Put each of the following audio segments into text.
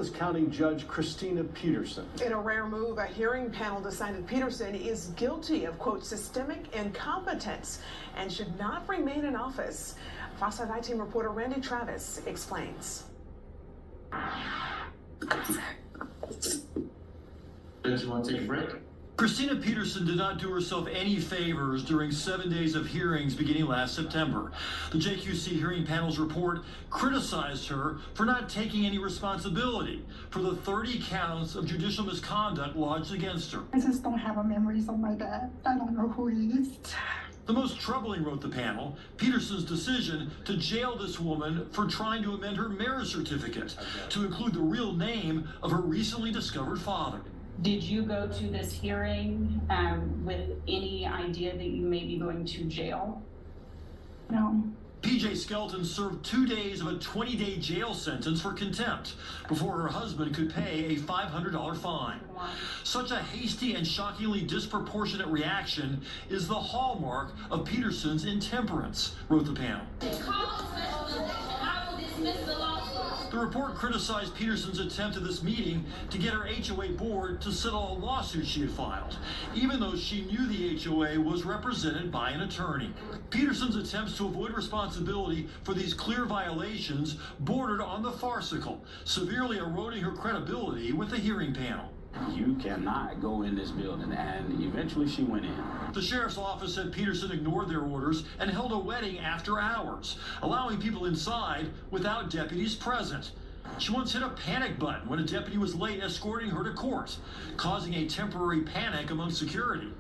Douglas County Judge Christina Peterson. In a rare move, a hearing panel decided Peterson is guilty of, quote, systemic incompetence and should not remain in office. Fox 5 team reporter Randy Travis explains. Judge, you want to take a break? Christina Peterson did not do herself any favors during 7 days of hearings beginning last September. The JQC hearing panel's report criticized her for not taking any responsibility for the 30 counts of judicial misconduct lodged against her. I just don't have a memories of my dad. I don't know who he is. The most troubling, wrote the panel, Peterson's decision to jail this woman for trying to amend her marriage certificate to include the real name of her recently discovered father. Did you go to this hearing with any idea that you may be going to jail? No. PJ Skelton served 2 days of a 20-day jail sentence for contempt before her husband could pay a $500 fine. Such a hasty and shockingly disproportionate reaction is the hallmark of Peterson's intemperance, wrote the panel. The report criticized Peterson's attempt at this meeting to get her HOA board to settle a lawsuit she had filed, even though she knew the HOA was represented by an attorney. Peterson's attempts to avoid responsibility for these clear violations bordered on the farcical, severely eroding her credibility with the hearing panel. You cannot go in this building, and eventually she went in. The sheriff's office said Peterson ignored their orders and held a wedding after hours, allowing people inside without deputies present. She once hit a panic button when a deputy was late escorting her to court, causing a temporary panic among security.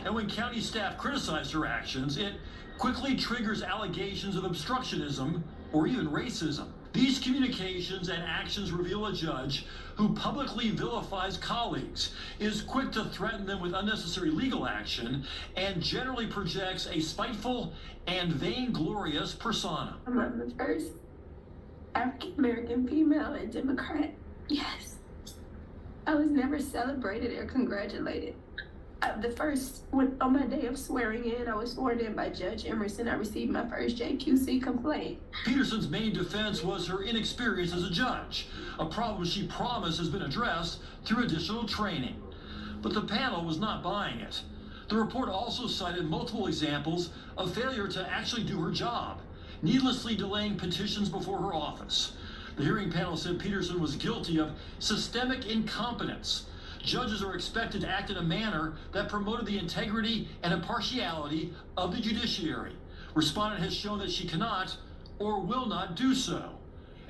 And when county staff criticized her actions, it quickly triggers allegations of obstructionism or even racism. These communications and actions reveal a judge who publicly vilifies colleagues, is quick to threaten them with unnecessary legal action, and generally projects a spiteful and vainglorious persona. I'm the first African-American female and Democrat. Yes. I was never celebrated or congratulated. On my day of swearing in, I was sworn in by Judge Emerson. I received my first JQC complaint. Peterson's main defense was her inexperience as a judge, a problem she promised has been addressed through additional training. But the panel was not buying it. The report also cited multiple examples of failure to actually do her job, needlessly delaying petitions before her office. The hearing panel said Peterson was guilty of systemic incompetence. Judges are expected to act in a manner that promoted the integrity and impartiality of the judiciary. Respondent has shown that she cannot or will not do so,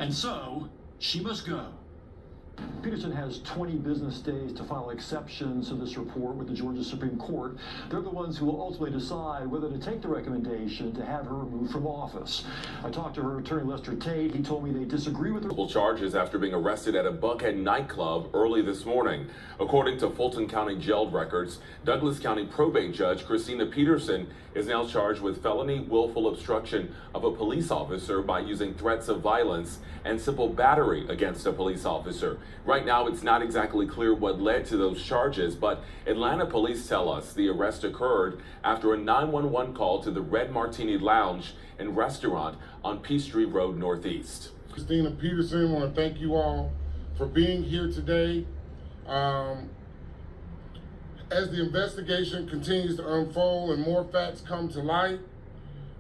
and so she must go. Peterson has 20 business days to file exceptions to this report with the Georgia Supreme Court. They're the ones who will ultimately decide whether to take the recommendation to have her removed from office. I talked to her attorney, Lester Tate. He told me they disagree with her. Charges after being arrested at a Buckhead nightclub early this morning. According to Fulton County jail records, Douglas County probate judge Christina Peterson is now charged with felony willful obstruction of a police officer by using threats of violence and simple battery against a police officer. Right now, it's not exactly clear what led to those charges, but Atlanta police tell us the arrest occurred after a 911 call to the Red Martini Lounge and Restaurant on Peachtree Road Northeast. Christina Peterson, I want to thank you all for being here today. As the investigation continues to unfold and more facts come to light,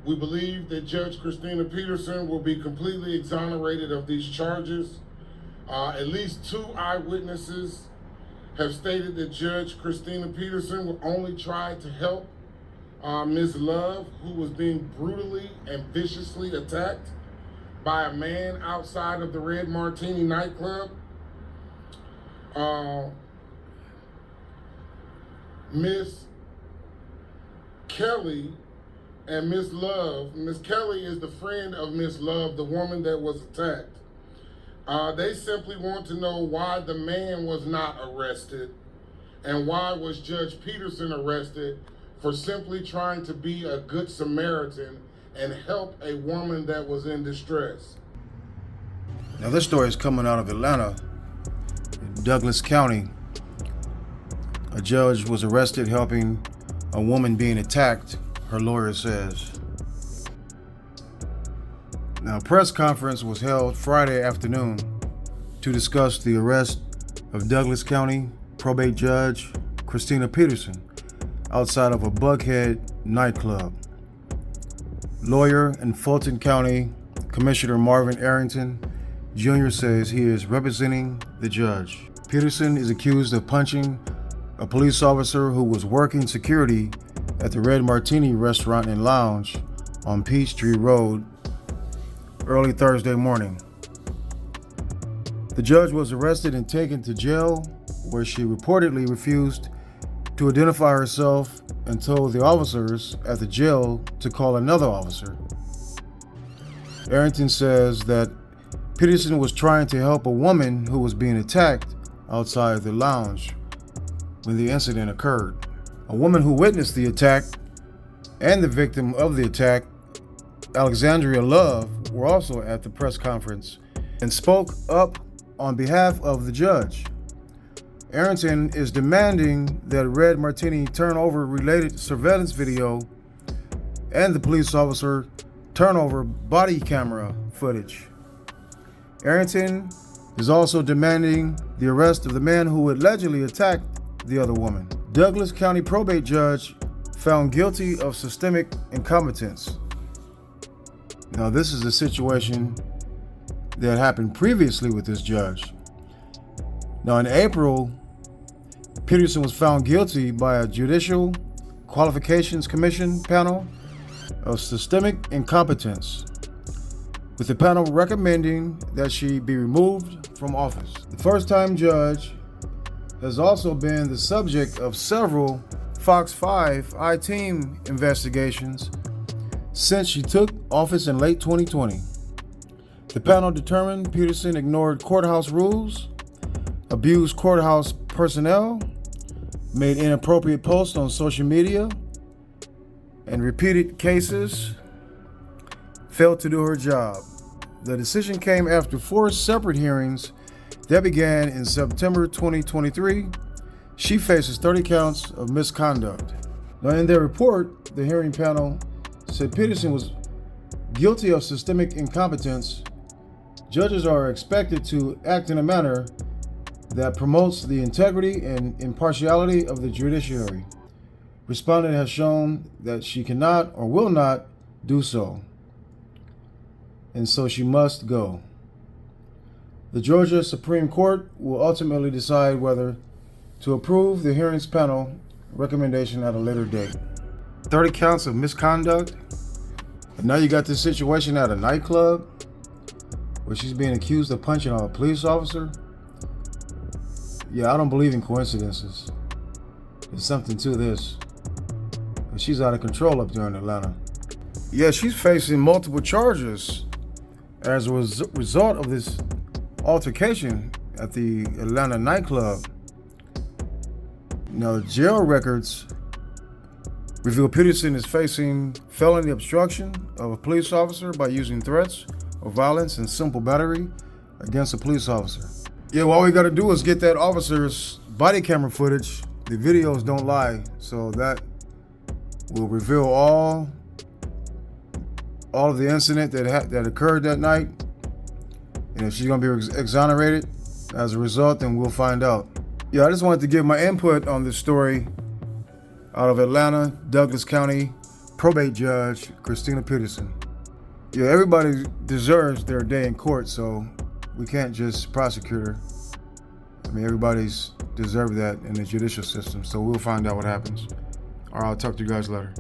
we believe that Judge Christina Peterson will be completely exonerated of these charges. At least 2 eyewitnesses have stated that Judge Christina Peterson will only try to help Ms. Love, who was being brutally and viciously attacked by a man outside of the Red Martini nightclub. Miss Kelly and Miss Love. Miss Kelly is the friend of Miss Love, the woman that was attacked. They simply want to know why the man was not arrested and why was Judge Peterson arrested for simply trying to be a good Samaritan and help a woman that was in distress. Now this story is coming out of Atlanta, Douglas County. A judge was arrested helping a woman being attacked, her lawyer says. Now, a press conference was held Friday afternoon to discuss the arrest of Douglas County probate judge Christina Peterson outside of a Buckhead nightclub. Lawyer and Fulton County Commissioner Marvin Arrington Jr. says he is representing the judge. Peterson is accused of punching a police officer who was working security at the Red Martini restaurant and lounge on Peachtree Road early Thursday morning. The judge was arrested and taken to jail, where she reportedly refused to identify herself and told the officers at the jail to call another officer. Arrington says that Peterson was trying to help a woman who was being attacked outside the lounge when the incident occurred. A woman who witnessed the attack and the victim of the attack, Alexandria Love, were also at the press conference and spoke up on behalf of the judge. Arrington is demanding that Red Martini turn over related surveillance video and the police officer turn over body camera footage. Arrington is also demanding the arrest of the man who allegedly attacked the other woman. Douglas County probate judge found guilty of systemic incompetence. Now, this is a situation that happened previously with this judge. Now, in April, Peterson was found guilty by a Judicial Qualifications Commission panel of systemic incompetence, with the panel recommending that she be removed from office. The first-time judge has also been the subject of several Fox 5 I-Team investigations since she took office in late 2020. The panel determined Peterson ignored courthouse rules, abused courthouse personnel, made inappropriate posts on social media, and repeated cases failed to do her job. The decision came after 4 separate hearings that began in September 2023. She faces 30 counts of misconduct. Now, in their report, the hearing panel said Peterson was guilty of systemic incompetence. Judges are expected to act in a manner that promotes the integrity and impartiality of the judiciary. Respondent has shown that she cannot or will not do so, and so she must go. The Georgia Supreme Court will ultimately decide whether to approve the hearings panel recommendation at a later date. 30 counts of misconduct, and now you got this situation at a nightclub where she's being accused of punching a police officer. Yeah, I don't believe in coincidences. There's something to this. But she's out of control up there in Atlanta. Yeah, she's facing multiple charges as a result of this altercation at the Atlanta nightclub. Now, the jail records reveal Peterson is facing felony obstruction of a police officer by using threats or violence and simple battery against a police officer. Yeah, well, all we gotta do is get that officer's body camera footage. The videos don't lie, so that will reveal all of the incident that occurred that night. And if she's gonna be exonerated as a result, then we'll find out. Yeah, I just wanted to give my input on this story out of Atlanta, Douglas County probate judge Christina Peterson. Yeah, everybody deserves their day in court, so we can't just prosecute her. I mean, everybody's deserved that in the judicial system, so we'll find out what happens. All right, I'll talk to you guys later.